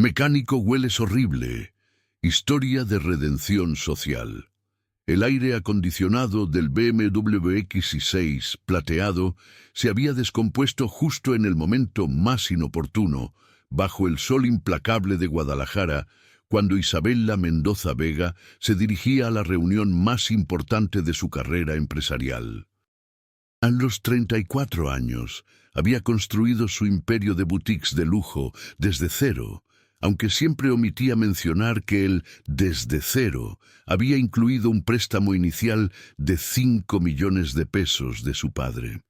Mecánico hueles horrible. Historia de redención social. El aire acondicionado del BMW X6 plateado se había descompuesto justo en el momento más inoportuno, bajo el sol implacable de Guadalajara, cuando Isabela Mendoza Vega se dirigía a la reunión más importante de su carrera empresarial. A los 34 años, había construido su imperio de boutiques de lujo desde cero, aunque siempre omitía mencionar que el desde cero había incluido un préstamo inicial de 5 millones de pesos de su padre.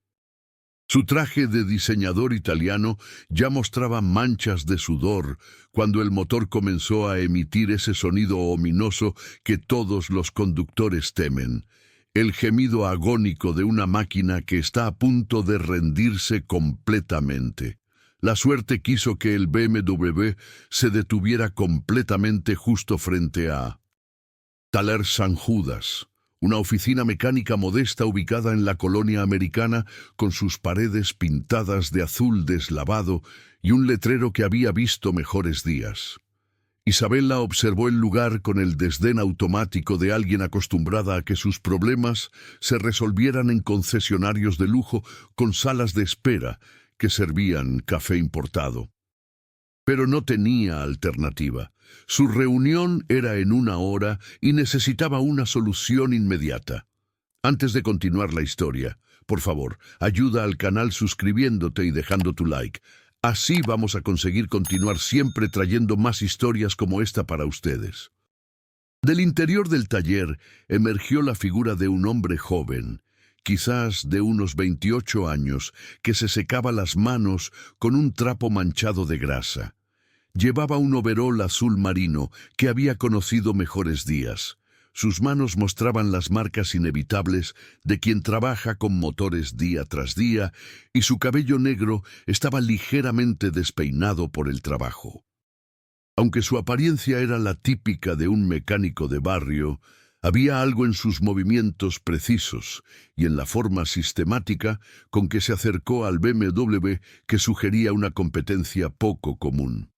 Su traje de diseñador italiano ya mostraba manchas de sudor cuando el motor comenzó a emitir ese sonido ominoso que todos los conductores temen, el gemido agónico de una máquina que está a punto de rendirse completamente. La suerte quiso que el BMW se detuviera completamente justo frente a Taller San Judas, una oficina mecánica modesta ubicada en la colonia americana con sus paredes pintadas de azul deslavado y un letrero que había visto mejores días. Isabela observó el lugar con el desdén automático de alguien acostumbrada a que sus problemas se resolvieran en concesionarios de lujo con salas de espera que servían café importado. Pero no tenía alternativa. Su reunión era en 1 hora y necesitaba una solución inmediata. Antes de continuar la historia, por favor, ayuda al canal suscribiéndote y dejando tu like. Así vamos a conseguir continuar siempre trayendo más historias como esta para ustedes. Del interior del taller emergió la figura de un hombre joven, quizás de unos 28 años, que se secaba las manos con un trapo manchado de grasa. Llevaba un overol azul marino que había conocido mejores días. Sus manos mostraban las marcas inevitables de quien trabaja con motores día tras día, y su cabello negro estaba ligeramente despeinado por el trabajo. Aunque su apariencia era la típica de un mecánico de barrio, había algo en sus movimientos precisos y en la forma sistemática con que se acercó al BMW que sugería una competencia poco común.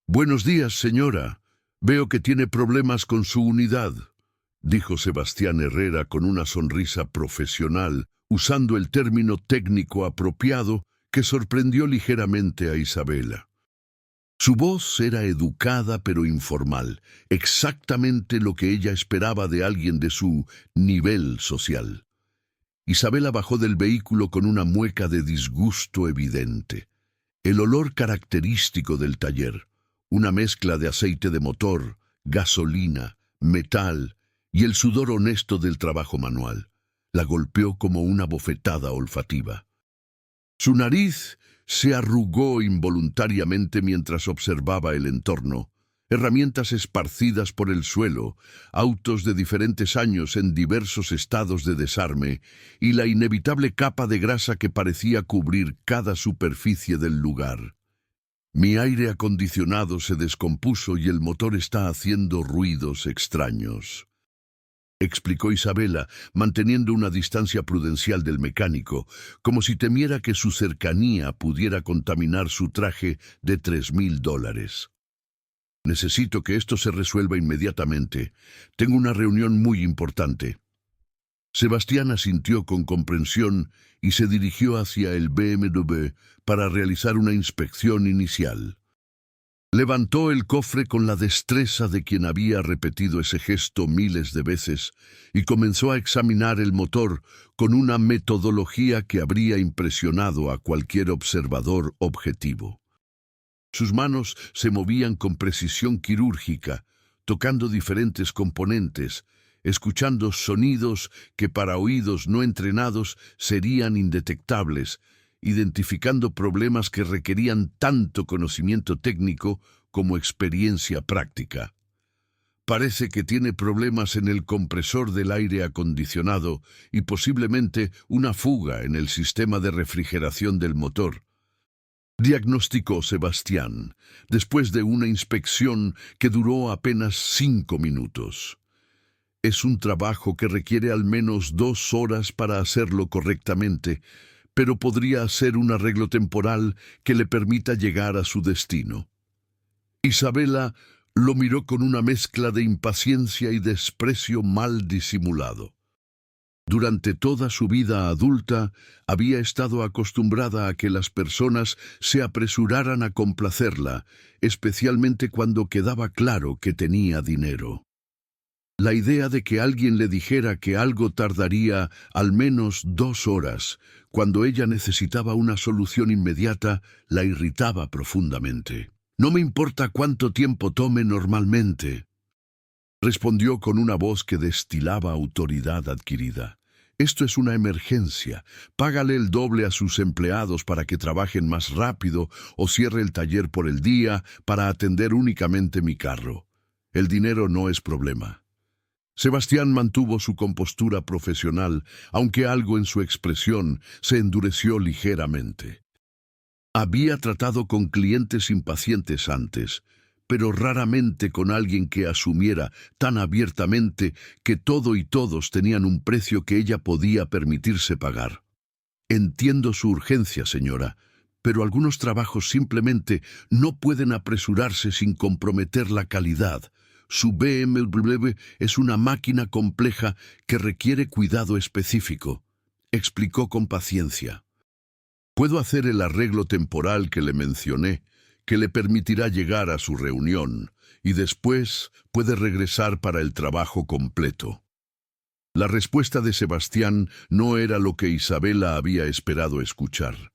«Buenos días, señora. Veo que tiene problemas con su unidad», dijo Sebastián Herrera con una sonrisa profesional, usando el término técnico apropiado que sorprendió ligeramente a Isabela. Su voz era educada pero informal, exactamente lo que ella esperaba de alguien de su nivel social. Isabela bajó del vehículo con una mueca de disgusto evidente. El olor característico del taller, una mezcla de aceite de motor, gasolina, metal y el sudor honesto del trabajo manual, la golpeó como una bofetada olfativa. Su nariz se arrugó involuntariamente mientras observaba el entorno, herramientas esparcidas por el suelo, autos de diferentes años en diversos estados de desarme y la inevitable capa de grasa que parecía cubrir cada superficie del lugar. «Mi aire acondicionado se descompuso y el motor está haciendo ruidos extraños», explicó Isabela, manteniendo una distancia prudencial del mecánico, como si temiera que su cercanía pudiera contaminar su traje de $3,000. «Necesito que esto se resuelva inmediatamente. Tengo una reunión muy importante». Sebastián asintió con comprensión y se dirigió hacia el BMW para realizar una inspección inicial. Levantó el cofre con la destreza de quien había repetido ese gesto miles de veces y comenzó a examinar el motor con una metodología que habría impresionado a cualquier observador objetivo. Sus manos se movían con precisión quirúrgica, tocando diferentes componentes, escuchando sonidos que para oídos no entrenados serían indetectables, identificando problemas que requerían tanto conocimiento técnico como experiencia práctica. «Parece que tiene problemas en el compresor del aire acondicionado y posiblemente una fuga en el sistema de refrigeración del motor», diagnosticó Sebastián, después de una inspección que duró apenas 5 minutos. «Es un trabajo que requiere al menos 2 horas para hacerlo correctamente, pero podría hacer un arreglo temporal que le permita llegar a su destino». Isabela lo miró con una mezcla de impaciencia y desprecio mal disimulado. Durante toda su vida adulta había estado acostumbrada a que las personas se apresuraran a complacerla, especialmente cuando quedaba claro que tenía dinero. La idea de que alguien le dijera que algo tardaría al menos 2 horas, cuando ella necesitaba una solución inmediata, la irritaba profundamente. «No me importa cuánto tiempo tome normalmente», respondió con una voz que destilaba autoridad adquirida. «Esto es una emergencia. Págale el doble a sus empleados para que trabajen más rápido o cierre el taller por el día para atender únicamente mi carro. El dinero no es problema». Sebastián mantuvo su compostura profesional, aunque algo en su expresión se endureció ligeramente. Había tratado con clientes impacientes antes, pero raramente con alguien que asumiera tan abiertamente que todo y todos tenían un precio que ella podía permitirse pagar. «Entiendo su urgencia, señora, pero algunos trabajos simplemente no pueden apresurarse sin comprometer la calidad. Su BMW es una máquina compleja que requiere cuidado específico», explicó con paciencia. «Puedo hacer el arreglo temporal que le mencioné, que le permitirá llegar a su reunión, y después puede regresar para el trabajo completo». La respuesta de Sebastián no era lo que Isabela había esperado escuchar.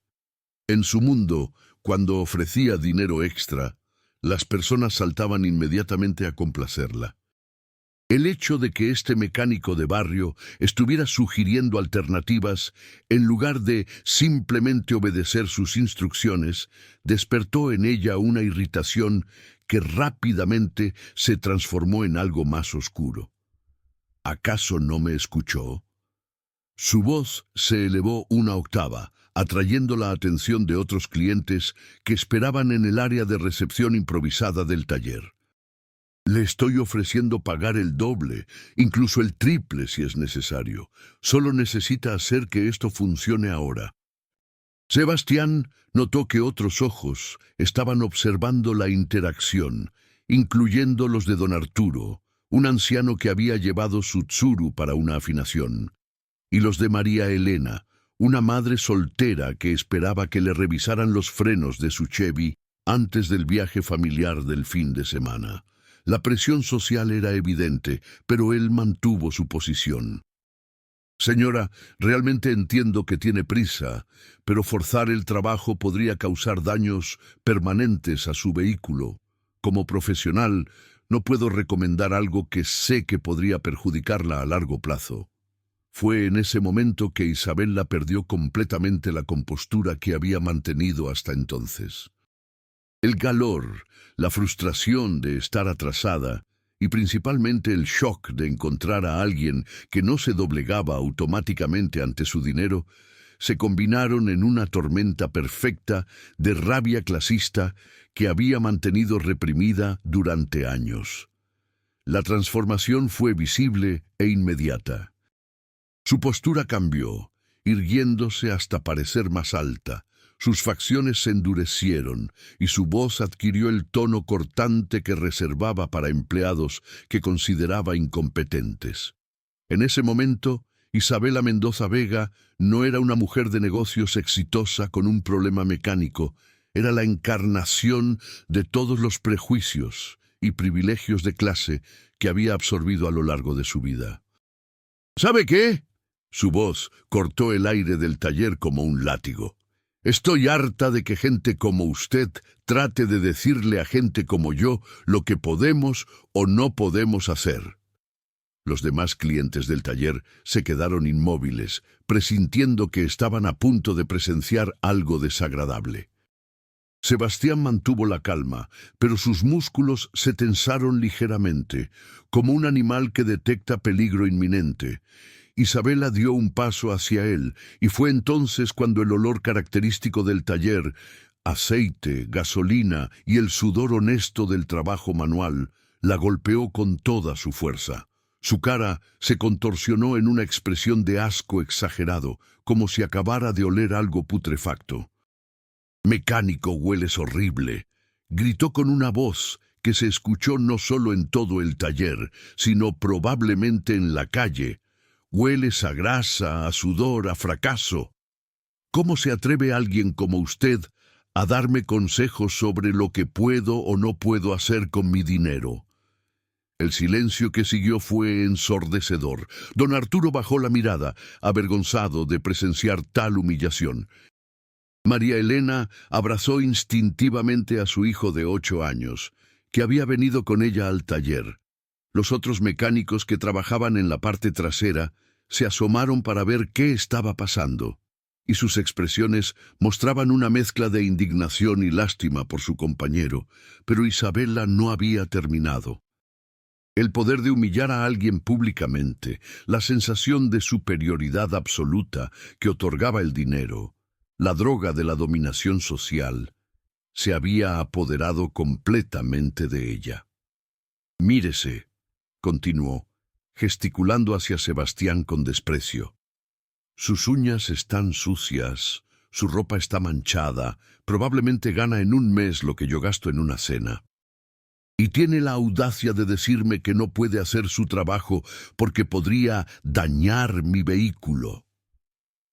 En su mundo, cuando ofrecía dinero extra, las personas saltaban inmediatamente a complacerla. El hecho de que este mecánico de barrio estuviera sugiriendo alternativas en lugar de simplemente obedecer sus instrucciones despertó en ella una irritación que rápidamente se transformó en algo más oscuro. «¿Acaso no me escuchó?». Su voz se elevó una octava, atrayendo la atención de otros clientes que esperaban en el área de recepción improvisada del taller. «Le estoy ofreciendo pagar el doble, incluso el triple si es necesario. Solo necesita hacer que esto funcione ahora». Sebastián notó que otros ojos estaban observando la interacción, incluyendo los de don Arturo, un anciano que había llevado su tsuru para una afinación, y los de María Elena, una madre soltera que esperaba que le revisaran los frenos de su Chevy antes del viaje familiar del fin de semana. La presión social era evidente, pero él mantuvo su posición. «Señora, realmente entiendo que tiene prisa, pero forzar el trabajo podría causar daños permanentes a su vehículo. Como profesional, no puedo recomendar algo que sé que podría perjudicarla a largo plazo». Fue en ese momento que Isabela perdió completamente la compostura que había mantenido hasta entonces. El calor, la frustración de estar atrasada y principalmente el shock de encontrar a alguien que no se doblegaba automáticamente ante su dinero, se combinaron en una tormenta perfecta de rabia clasista que había mantenido reprimida durante años. La transformación fue visible e inmediata. Su postura cambió, irguiéndose hasta parecer más alta. Sus facciones se endurecieron y su voz adquirió el tono cortante que reservaba para empleados que consideraba incompetentes. En ese momento, Isabela Mendoza Vega no era una mujer de negocios exitosa con un problema mecánico, era la encarnación de todos los prejuicios y privilegios de clase que había absorbido a lo largo de su vida. «¿Sabe qué?». Su voz cortó el aire del taller como un látigo. «Estoy harta de que gente como usted trate de decirle a gente como yo lo que podemos o no podemos hacer». Los demás clientes del taller se quedaron inmóviles, presintiendo que estaban a punto de presenciar algo desagradable. Sebastián mantuvo la calma, pero sus músculos se tensaron ligeramente, como un animal que detecta peligro inminente. Isabela dio un paso hacia él, y fue entonces cuando el olor característico del taller, aceite, gasolina y el sudor honesto del trabajo manual, la golpeó con toda su fuerza. Su cara se contorsionó en una expresión de asco exagerado, como si acabara de oler algo putrefacto. «Mecánico, hueles horrible», Gritó con una voz que se escuchó no solo en todo el taller, sino probablemente en la calle. «Hueles a grasa, a sudor, a fracaso. ¿Cómo se atreve alguien como usted a darme consejos sobre lo que puedo o no puedo hacer con mi dinero?» El silencio que siguió fue ensordecedor. Don Arturo bajó la mirada, avergonzado de presenciar tal humillación. María Elena abrazó instintivamente a su hijo de 8 años, que había venido con ella al taller. Los otros mecánicos que trabajaban en la parte trasera se asomaron para ver qué estaba pasando, y sus expresiones mostraban una mezcla de indignación y lástima por su compañero, pero Isabela no había terminado. El poder de humillar a alguien públicamente, la sensación de superioridad absoluta que otorgaba el dinero, la droga de la dominación social, se había apoderado completamente de ella. «Mírese», continuó, gesticulando hacia Sebastián con desprecio. «Sus uñas están sucias, su ropa está manchada, probablemente gana en un mes lo que yo gasto en una cena. Y tiene la audacia de decirme que no puede hacer su trabajo porque podría dañar mi vehículo».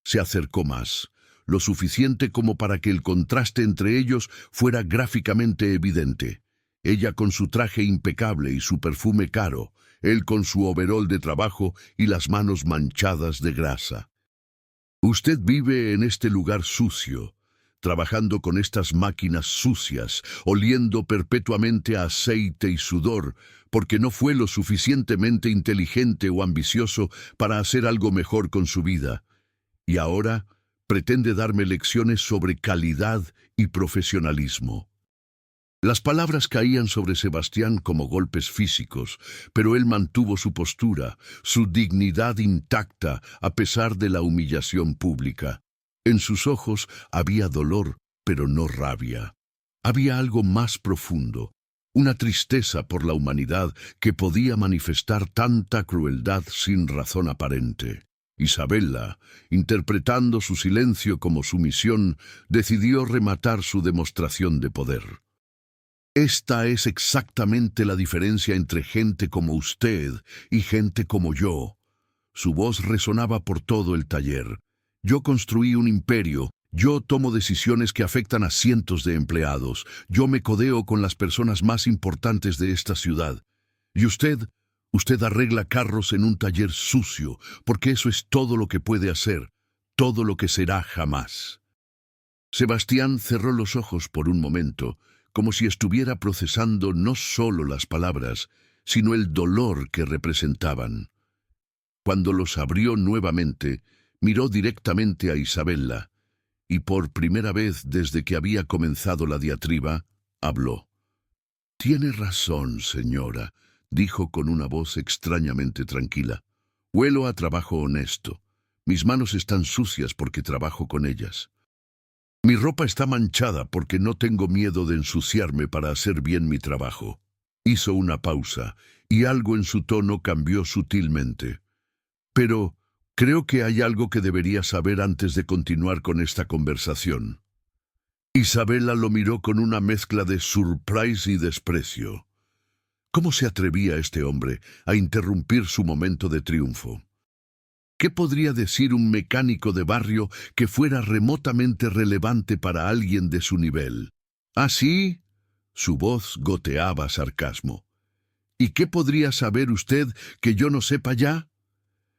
Se acercó más, lo suficiente como para que el contraste entre ellos fuera gráficamente evidente. Ella con su traje impecable y su perfume caro, él con su overol de trabajo y las manos manchadas de grasa. «Usted vive en este lugar sucio, trabajando con estas máquinas sucias, oliendo perpetuamente a aceite y sudor, porque no fue lo suficientemente inteligente o ambicioso para hacer algo mejor con su vida. Y ahora pretende darme lecciones sobre calidad y profesionalismo». Las palabras caían sobre Sebastián como golpes físicos, pero él mantuvo su postura, su dignidad intacta a pesar de la humillación pública. En sus ojos había dolor, pero no rabia. Había algo más profundo, una tristeza por la humanidad que podía manifestar tanta crueldad sin razón aparente. Isabela, interpretando su silencio como sumisión, decidió rematar su demostración de poder. «Esta es exactamente la diferencia entre gente como usted y gente como yo». Su voz resonaba por todo el taller. «Yo construí un imperio, yo tomo decisiones que afectan a cientos de empleados, yo me codeo con las personas más importantes de esta ciudad. Y usted arregla carros en un taller sucio, porque eso es todo lo que puede hacer, todo lo que será jamás». Sebastián cerró los ojos por un momento, como si estuviera procesando no solo las palabras, sino el dolor que representaban. Cuando los abrió nuevamente, miró directamente a Isabela, y por primera vez desde que había comenzado la diatriba, habló. «Tiene razón, señora», dijo con una voz extrañamente tranquila. «Huelo a trabajo honesto. Mis manos están sucias porque trabajo con ellas. Mi ropa está manchada porque no tengo miedo de ensuciarme para hacer bien mi trabajo». Hizo una pausa, y algo en su tono cambió sutilmente. «Pero creo que hay algo que debería saber antes de continuar con esta conversación». Isabela lo miró con una mezcla de surprise y desprecio. ¿Cómo se atrevía este hombre a interrumpir su momento de triunfo? ¿Qué podría decir un mecánico de barrio que fuera remotamente relevante para alguien de su nivel? ¿Ah, sí? Su voz goteaba sarcasmo. ¿Y qué podría saber usted que yo no sepa ya?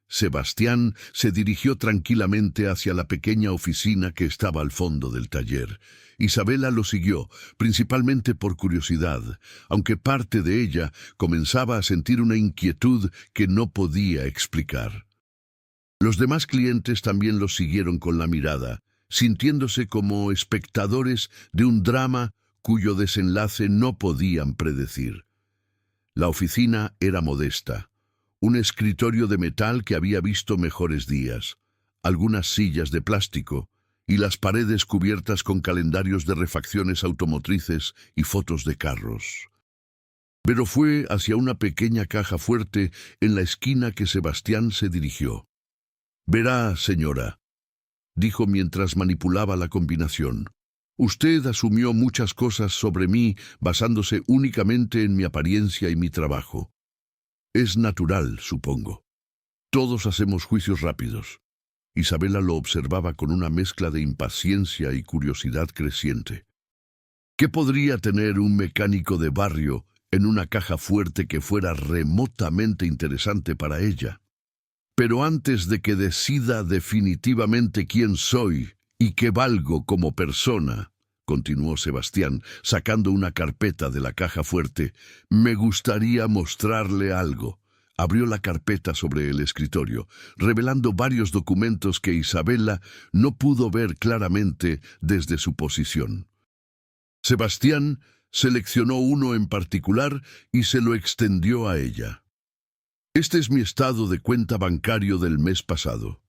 Sebastián se dirigió tranquilamente hacia la pequeña oficina que estaba al fondo del taller. Isabela lo siguió, principalmente por curiosidad, aunque parte de ella comenzaba a sentir una inquietud que no podía explicar. Los demás clientes también los siguieron con la mirada, sintiéndose como espectadores de un drama cuyo desenlace no podían predecir. La oficina era modesta. Un escritorio de metal que había visto mejores días, algunas sillas de plástico y las paredes cubiertas con calendarios de refacciones automotrices y fotos de carros. Pero fue hacia una pequeña caja fuerte en la esquina que Sebastián se dirigió. «Verá, señora», dijo mientras manipulaba la combinación. Usted asumió muchas cosas sobre mí basándose únicamente en mi apariencia y mi trabajo. Es natural, supongo. Todos hacemos juicios rápidos. Isabela lo observaba con una mezcla de impaciencia y curiosidad creciente. ¿Qué podría tener un mecánico de barrio en una caja fuerte que fuera remotamente interesante para ella? Pero antes de que decida definitivamente quién soy y qué valgo como persona, continuó Sebastián, sacando una carpeta de la caja fuerte, me gustaría mostrarle algo. Abrió la carpeta sobre el escritorio, revelando varios documentos que Isabela no pudo ver claramente desde su posición. Sebastián seleccionó uno en particular y se lo extendió a ella. «Este es mi estado de cuenta bancario del mes pasado»,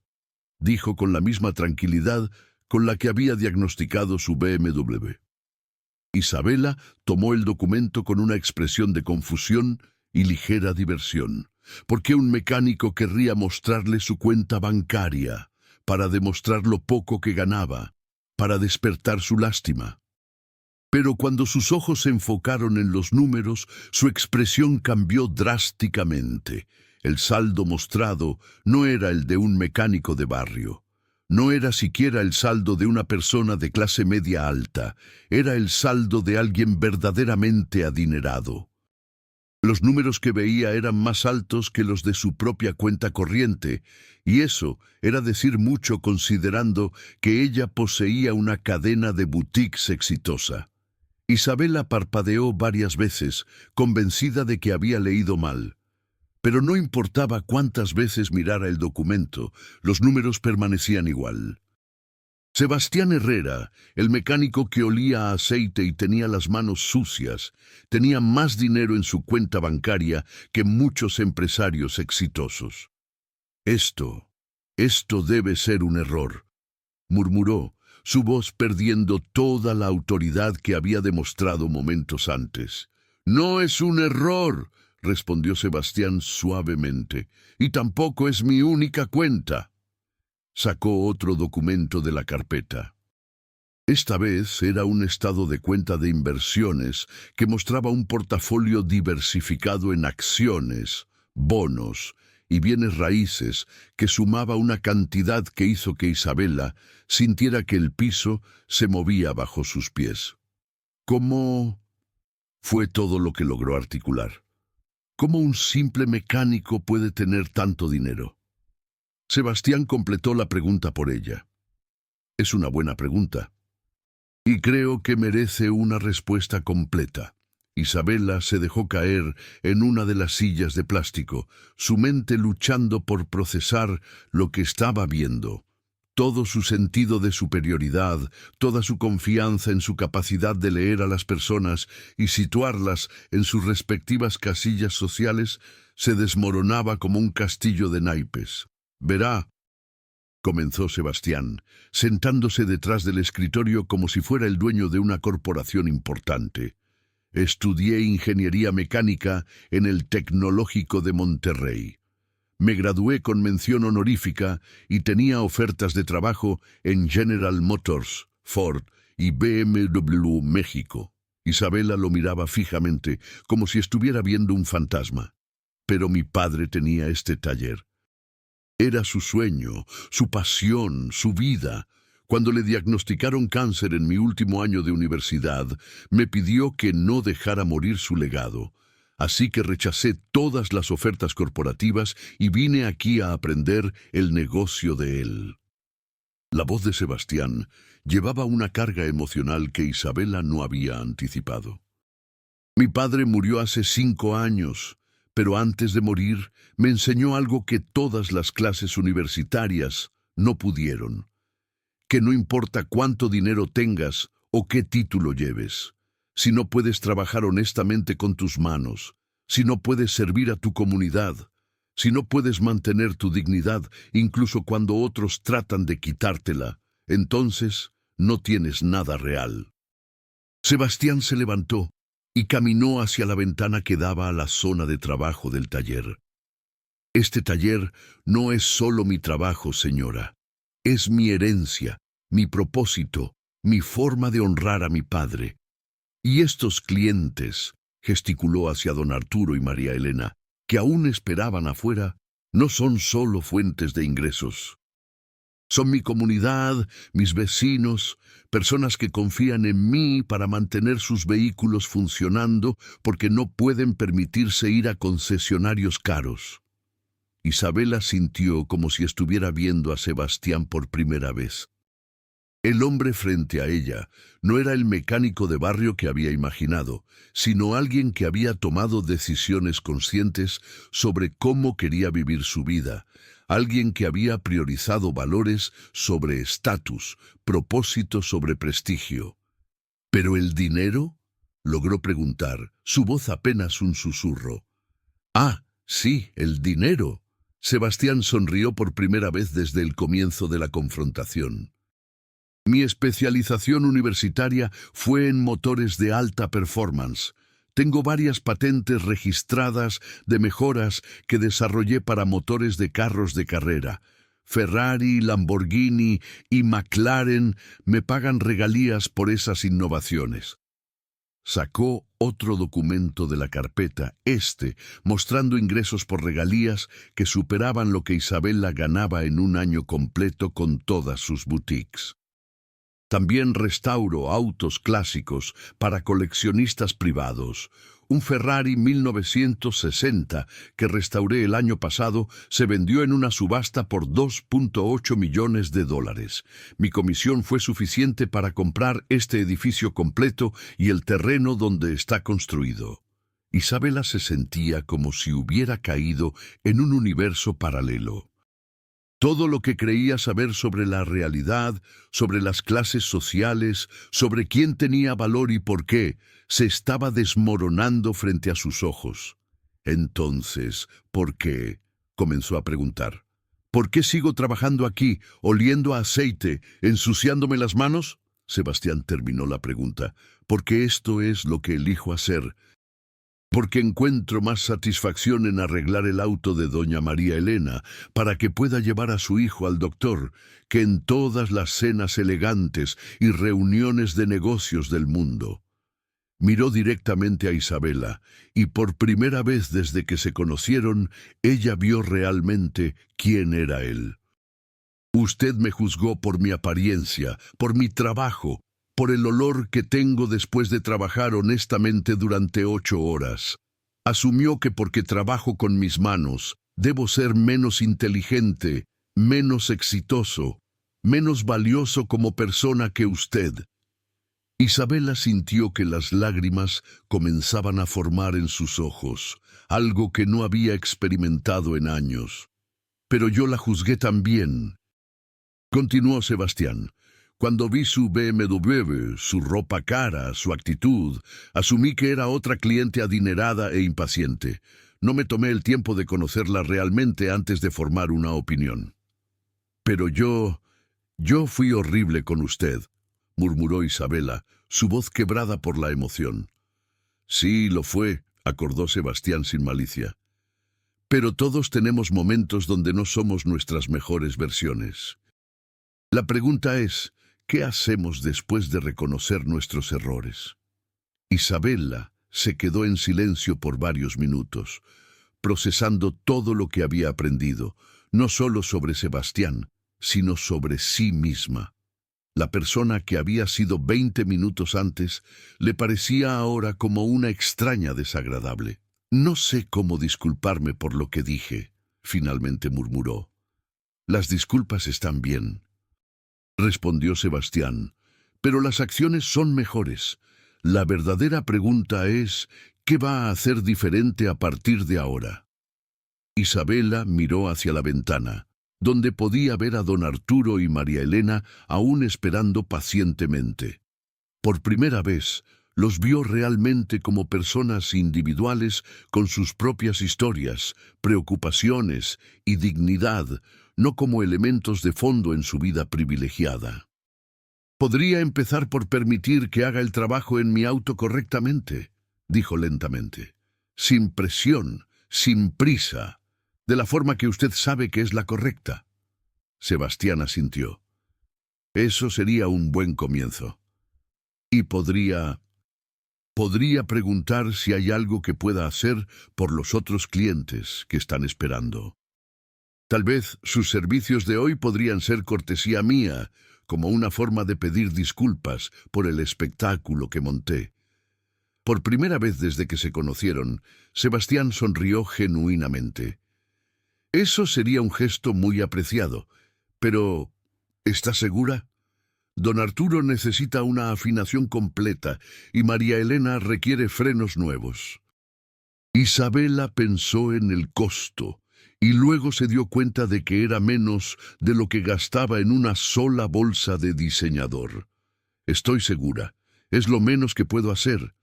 dijo con la misma tranquilidad con la que había diagnosticado su BMW. Isabela tomó el documento con una expresión de confusión y ligera diversión. ¿Por qué un mecánico querría mostrarle su cuenta bancaria? Para demostrar lo poco que ganaba, para despertar su lástima. Pero cuando sus ojos se enfocaron en los números, su expresión cambió drásticamente. El saldo mostrado no era el de un mecánico de barrio. No era siquiera el saldo de una persona de clase media alta. Era el saldo de alguien verdaderamente adinerado. Los números que veía eran más altos que los de su propia cuenta corriente, y eso era decir mucho considerando que ella poseía una cadena de boutiques exitosa. Isabela parpadeó varias veces, convencida de que había leído mal. Pero no importaba cuántas veces mirara el documento, los números permanecían igual. Sebastián Herrera, el mecánico que olía a aceite y tenía las manos sucias, tenía más dinero en su cuenta bancaria que muchos empresarios exitosos. Esto debe ser un error», murmuró, su voz perdiendo toda la autoridad que había demostrado momentos antes. «No es un error», respondió Sebastián suavemente, «y tampoco es mi única cuenta». Sacó otro documento de la carpeta. Esta vez era un estado de cuenta de inversiones que mostraba un portafolio diversificado en acciones, bonos y bienes raíces que sumaba una cantidad que hizo que Isabela sintiera que el piso se movía bajo sus pies. ¿Cómo? Fue todo lo que logró articular. ¿Cómo un simple mecánico puede tener tanto dinero? Sebastián completó la pregunta por ella. Es una buena pregunta. Y creo que merece una respuesta completa. Isabela se dejó caer en una de las sillas de plástico, su mente luchando por procesar lo que estaba viendo. Todo su sentido de superioridad, toda su confianza en su capacidad de leer a las personas y situarlas en sus respectivas casillas sociales, se desmoronaba como un castillo de naipes. «Verá», comenzó Sebastián, sentándose detrás del escritorio como si fuera el dueño de una corporación importante. «Estudié ingeniería mecánica en el Tecnológico de Monterrey. Me gradué con mención honorífica y tenía ofertas de trabajo en General Motors, Ford y BMW México». Isabela lo miraba fijamente, como si estuviera viendo un fantasma. «Pero mi padre tenía este taller. Era su sueño, su pasión, su vida. Cuando le diagnosticaron cáncer en mi último año de universidad, me pidió que no dejara morir su legado. Así que rechacé todas las ofertas corporativas y vine aquí a aprender el negocio de él». La voz de Sebastián llevaba una carga emocional que Isabela no había anticipado. «Mi padre murió hace 5 años. Pero antes de morir, me enseñó algo que todas las clases universitarias no pudieron. Que no importa cuánto dinero tengas o qué título lleves, si no puedes trabajar honestamente con tus manos, si no puedes servir a tu comunidad, si no puedes mantener tu dignidad incluso cuando otros tratan de quitártela, entonces no tienes nada real». Sebastián se levantó y caminó hacia la ventana que daba a la zona de trabajo del taller. «Este taller no es solo mi trabajo, señora. Es mi herencia, mi propósito, mi forma de honrar a mi padre. Y estos clientes, gesticuló hacia don Arturo y María Elena, que aún esperaban afuera, no son solo fuentes de ingresos. Son mi comunidad, mis vecinos, personas que confían en mí para mantener sus vehículos funcionando porque no pueden permitirse ir a concesionarios caros. Isabela sintió como si estuviera viendo a Sebastián por primera vez. El hombre frente a ella no era el mecánico de barrio que había imaginado, sino alguien que había tomado decisiones conscientes sobre cómo quería vivir su vida, alguien que había priorizado valores sobre estatus, propósito sobre prestigio. ¿Pero el dinero?, logró preguntar, su voz apenas un susurro. Ah, sí, el dinero. Sebastián sonrió por primera vez desde el comienzo de la confrontación. Mi especialización universitaria fue en motores de alta performance. Tengo varias patentes registradas de mejoras que desarrollé para motores de carros de carrera. Ferrari, Lamborghini y McLaren me pagan regalías por esas innovaciones. Sacó otro documento de la carpeta, mostrando ingresos por regalías que superaban lo que Isabela ganaba en un año completo con todas sus boutiques. También restauro autos clásicos para coleccionistas privados. Un Ferrari 1960 que restauré el año pasado se vendió en una subasta por $2.8 millones. Mi comisión fue suficiente para comprar este edificio completo y el terreno donde está construido. Isabela se sentía como si hubiera caído en un universo paralelo. Todo lo que creía saber sobre la realidad, sobre las clases sociales, sobre quién tenía valor y por qué, se estaba desmoronando frente a sus ojos. Entonces, ¿por qué?, comenzó a preguntar. ¿Por qué sigo trabajando aquí, oliendo a aceite, ensuciándome las manos? Sebastián terminó la pregunta. Porque esto es lo que elijo hacer. Porque encuentro más satisfacción en arreglar el auto de doña María Elena para que pueda llevar a su hijo al doctor que en todas las cenas elegantes y reuniones de negocios del mundo. Miró directamente a Isabela y por primera vez desde que se conocieron, ella vio realmente quién era él. Usted me juzgó por mi apariencia, por mi trabajo, por el olor que tengo después de trabajar honestamente durante 8 horas. Asumió que porque trabajo con mis manos, debo ser menos inteligente, menos exitoso, menos valioso como persona que usted. Isabela sintió que las lágrimas comenzaban a formar en sus ojos, algo que no había experimentado en años. Pero yo la juzgué también. Continuó Sebastián. Cuando vi su BMW, su ropa cara, su actitud, asumí que era otra cliente adinerada e impaciente. No me tomé el tiempo de conocerla realmente antes de formar una opinión. Pero yo fui horrible con usted, murmuró Isabela, su voz quebrada por la emoción. Sí, lo fue, acordó Sebastián sin malicia. Pero todos tenemos momentos donde no somos nuestras mejores versiones. La pregunta es, ¿qué hacemos después de reconocer nuestros errores? Isabela se quedó en silencio por varios minutos, procesando todo lo que había aprendido, no solo sobre Sebastián, sino sobre sí misma. La persona que había sido 20 minutos antes le parecía ahora como una extraña desagradable. No sé cómo disculparme por lo que dije, finalmente murmuró. Las disculpas están bien, respondió Sebastián, pero las acciones son mejores. La verdadera pregunta es, ¿qué va a hacer diferente a partir de ahora? Isabela miró hacia la ventana, donde podía ver a don Arturo y María Elena aún esperando pacientemente. Por primera vez, los vio realmente como personas individuales con sus propias historias, preocupaciones y dignidad, no como elementos de fondo en su vida privilegiada. «Podría empezar por permitir que haga el trabajo en mi auto correctamente», dijo lentamente. «Sin presión, sin prisa, de la forma que usted sabe que es la correcta». Sebastián asintió. Eso sería un buen comienzo. Y podría preguntar si hay algo que pueda hacer por los otros clientes que están esperando. Tal vez sus servicios de hoy podrían ser cortesía mía, como una forma de pedir disculpas por el espectáculo que monté. Por primera vez desde que se conocieron, Sebastián sonrió genuinamente. Eso sería un gesto muy apreciado, pero ¿está segura? Don Arturo necesita una afinación completa y María Elena requiere frenos nuevos. Isabela pensó en el costo y luego se dio cuenta de que era menos de lo que gastaba en una sola bolsa de diseñador. Estoy segura, es lo menos que puedo hacer.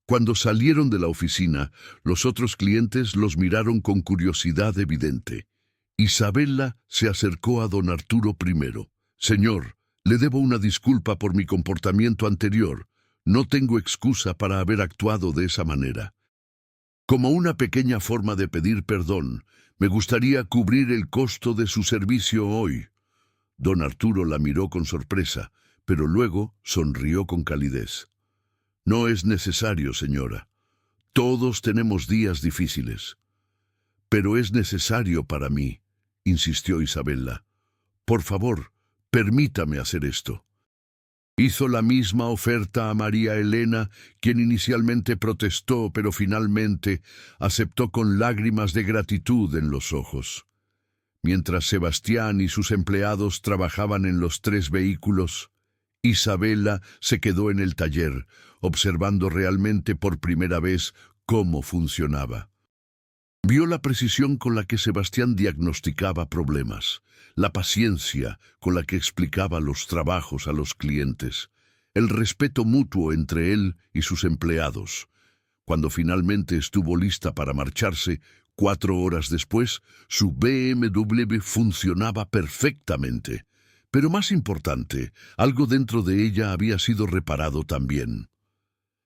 Cuando salieron de la oficina, los otros clientes los miraron con curiosidad evidente. Isabela se acercó a don Arturo primero. Señor, le debo una disculpa por mi comportamiento anterior. No tengo excusa para haber actuado de esa manera. Como una pequeña forma de pedir perdón, me gustaría cubrir el costo de su servicio hoy. Don Arturo la miró con sorpresa, pero luego sonrió con calidez. No es necesario, señora. Todos tenemos días difíciles. Pero es necesario para mí, insistió Isabela. Por favor, permítame hacer esto. Hizo la misma oferta a María Elena, quien inicialmente protestó, pero finalmente aceptó con lágrimas de gratitud en los ojos. Mientras Sebastián y sus empleados trabajaban en los 3 vehículos, Isabela se quedó en el taller, observando realmente por primera vez cómo funcionaba. Vio la precisión con la que Sebastián diagnosticaba problemas, la paciencia con la que explicaba los trabajos a los clientes, el respeto mutuo entre él y sus empleados. Cuando finalmente estuvo lista para marcharse, 4 horas después, su BMW funcionaba perfectamente. Pero más importante, algo dentro de ella había sido reparado también.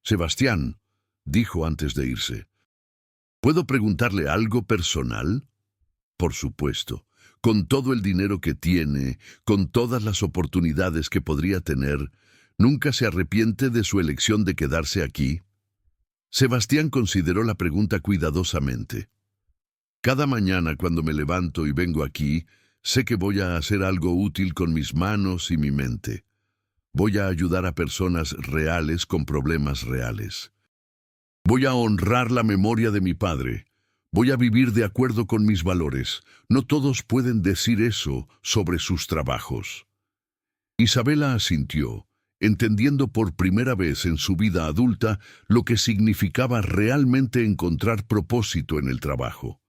Sebastián, dijo antes de irse, ¿puedo preguntarle algo personal? Por supuesto. Con todo el dinero que tiene, con todas las oportunidades que podría tener, ¿nunca se arrepiente de su elección de quedarse aquí? Sebastián consideró la pregunta cuidadosamente. Cada mañana cuando me levanto y vengo aquí, sé que voy a hacer algo útil con mis manos y mi mente. Voy a ayudar a personas reales con problemas reales. Voy a honrar la memoria de mi padre. Voy a vivir de acuerdo con mis valores. No todos pueden decir eso sobre sus trabajos. Isabela asintió, entendiendo por primera vez en su vida adulta lo que significaba realmente encontrar propósito en el trabajo.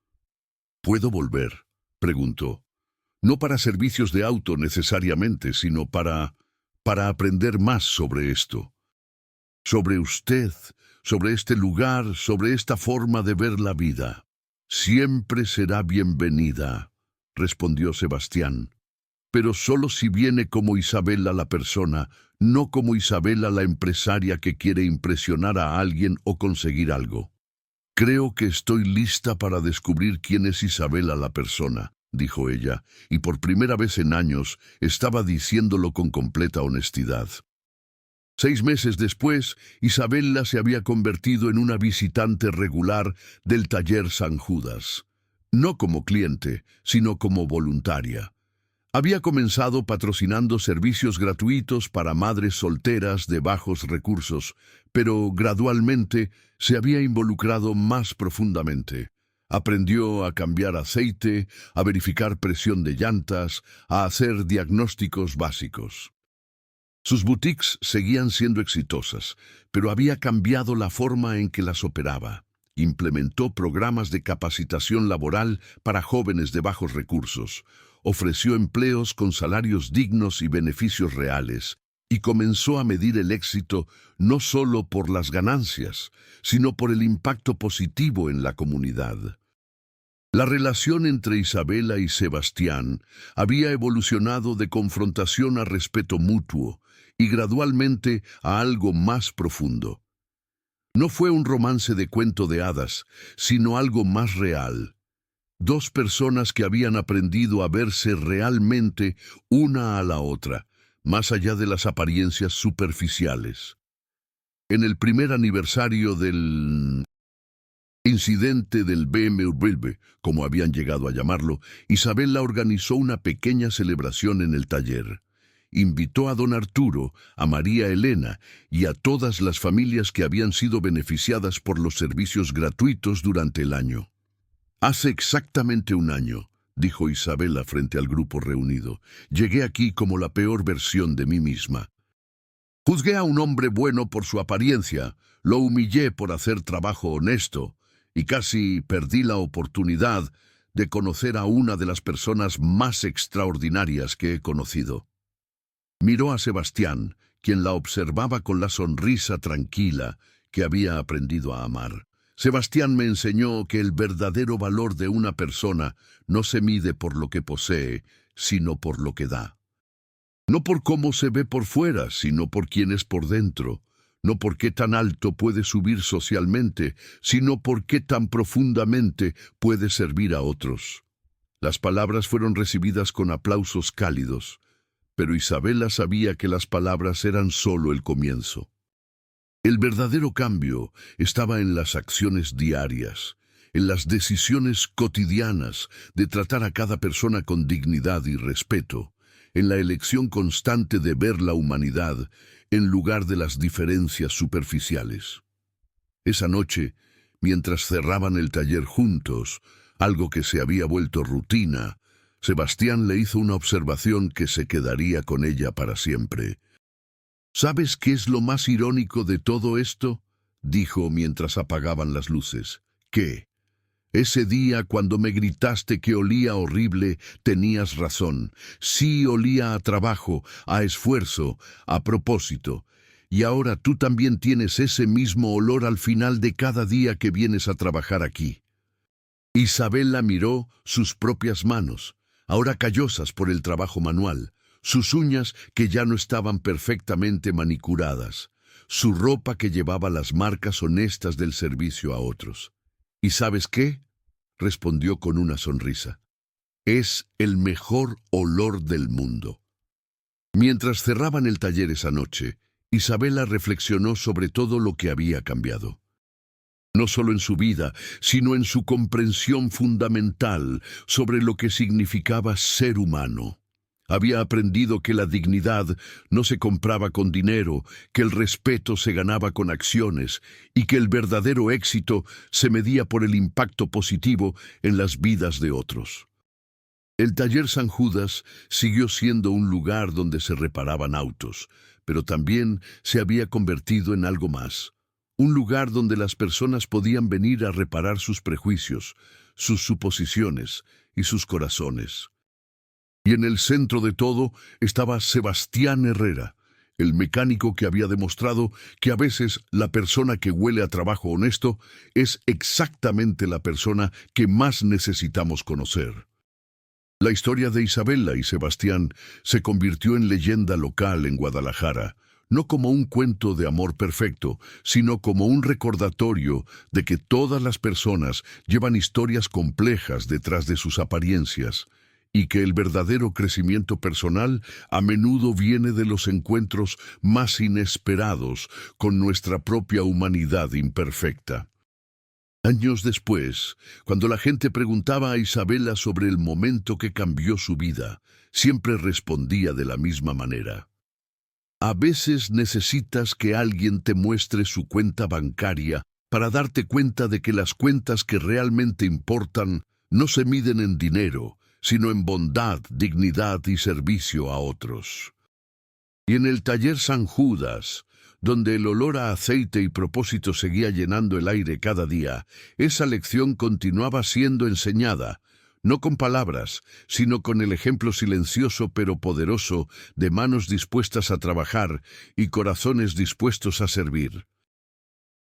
¿Puedo volver?, preguntó. No para servicios de auto necesariamente, sino para aprender más sobre esto. Sobre usted, sobre este lugar, sobre esta forma de ver la vida. Siempre será bienvenida, respondió Sebastián. Pero solo si viene como Isabela la persona, no como Isabela la empresaria que quiere impresionar a alguien o conseguir algo. Creo que estoy lista para descubrir quién es Isabela la persona, dijo ella, y por primera vez en años estaba diciéndolo con completa honestidad. 6 meses después, Isabela se había convertido en una visitante regular del taller San Judas. No como cliente, sino como voluntaria. Había comenzado patrocinando servicios gratuitos para madres solteras de bajos recursos, pero gradualmente se había involucrado más profundamente. Aprendió a cambiar aceite, a verificar presión de llantas, a hacer diagnósticos básicos. Sus boutiques seguían siendo exitosas, pero había cambiado la forma en que las operaba. Implementó programas de capacitación laboral para jóvenes de bajos recursos, ofreció empleos con salarios dignos y beneficios reales, y comenzó a medir el éxito no solo por las ganancias, sino por el impacto positivo en la comunidad. La relación entre Isabela y Sebastián había evolucionado de confrontación a respeto mutuo y gradualmente a algo más profundo. No fue un romance de cuento de hadas, sino algo más real. 2 personas que habían aprendido a verse realmente una a la otra, más allá de las apariencias superficiales. En el primer aniversario del incidente del BMW, como habían llegado a llamarlo, Isabela organizó una pequeña celebración en el taller. Invitó a don Arturo, a María Elena y a todas las familias que habían sido beneficiadas por los servicios gratuitos durante el año. Hace exactamente un año, dijo Isabela frente al grupo reunido, llegué aquí como la peor versión de mí misma. Juzgué a un hombre bueno por su apariencia, lo humillé por hacer trabajo honesto y casi perdí la oportunidad de conocer a una de las personas más extraordinarias que he conocido. Miró a Sebastián, quien la observaba con la sonrisa tranquila que había aprendido a amar. Sebastián me enseñó que el verdadero valor de una persona no se mide por lo que posee, sino por lo que da. No por cómo se ve por fuera, sino por quién es por dentro. No por qué tan alto puede subir socialmente, sino por qué tan profundamente puede servir a otros. Las palabras fueron recibidas con aplausos cálidos, pero Isabela sabía que las palabras eran solo el comienzo. El verdadero cambio estaba en las acciones diarias, en las decisiones cotidianas de tratar a cada persona con dignidad y respeto, en la elección constante de ver la humanidad en lugar de las diferencias superficiales. Esa noche, mientras cerraban el taller juntos, algo que se había vuelto rutina, Sebastián le hizo una observación que se quedaría con ella para siempre. ¿Sabes qué es lo más irónico de todo esto?, dijo mientras apagaban las luces. ¿Qué? Ese día cuando me gritaste que olía horrible, tenías razón. Sí olía a trabajo, a esfuerzo, a propósito. Y ahora tú también tienes ese mismo olor al final de cada día que vienes a trabajar aquí. Isabela miró sus propias manos, ahora callosas por el trabajo manual, sus uñas que ya no estaban perfectamente manicuradas, su ropa que llevaba las marcas honestas del servicio a otros. ¿Y sabes qué?, respondió con una sonrisa. Es el mejor olor del mundo. Mientras cerraban el taller esa noche, Isabela reflexionó sobre todo lo que había cambiado. No solo en su vida, sino en su comprensión fundamental sobre lo que significaba ser humano. Había aprendido que la dignidad no se compraba con dinero, que el respeto se ganaba con acciones y que el verdadero éxito se medía por el impacto positivo en las vidas de otros. El taller San Judas siguió siendo un lugar donde se reparaban autos, pero también se había convertido en algo más. Un lugar donde las personas podían venir a reparar sus prejuicios, sus suposiciones y sus corazones. Y en el centro de todo estaba Sebastián Herrera, el mecánico que había demostrado que a veces la persona que huele a trabajo honesto es exactamente la persona que más necesitamos conocer. La historia de Isabela y Sebastián se convirtió en leyenda local en Guadalajara, no como un cuento de amor perfecto, sino como un recordatorio de que todas las personas llevan historias complejas detrás de sus apariencias, y que el verdadero crecimiento personal a menudo viene de los encuentros más inesperados con nuestra propia humanidad imperfecta. Años después, cuando la gente preguntaba a Isabela sobre el momento que cambió su vida, siempre respondía de la misma manera. A veces necesitas que alguien te muestre su cuenta bancaria para darte cuenta de que las cuentas que realmente importan no se miden en dinero, sino en bondad, dignidad y servicio a otros. Y en el taller San Judas, donde el olor a aceite y propósito seguía llenando el aire cada día, esa lección continuaba siendo enseñada, no con palabras, sino con el ejemplo silencioso pero poderoso de manos dispuestas a trabajar y corazones dispuestos a servir.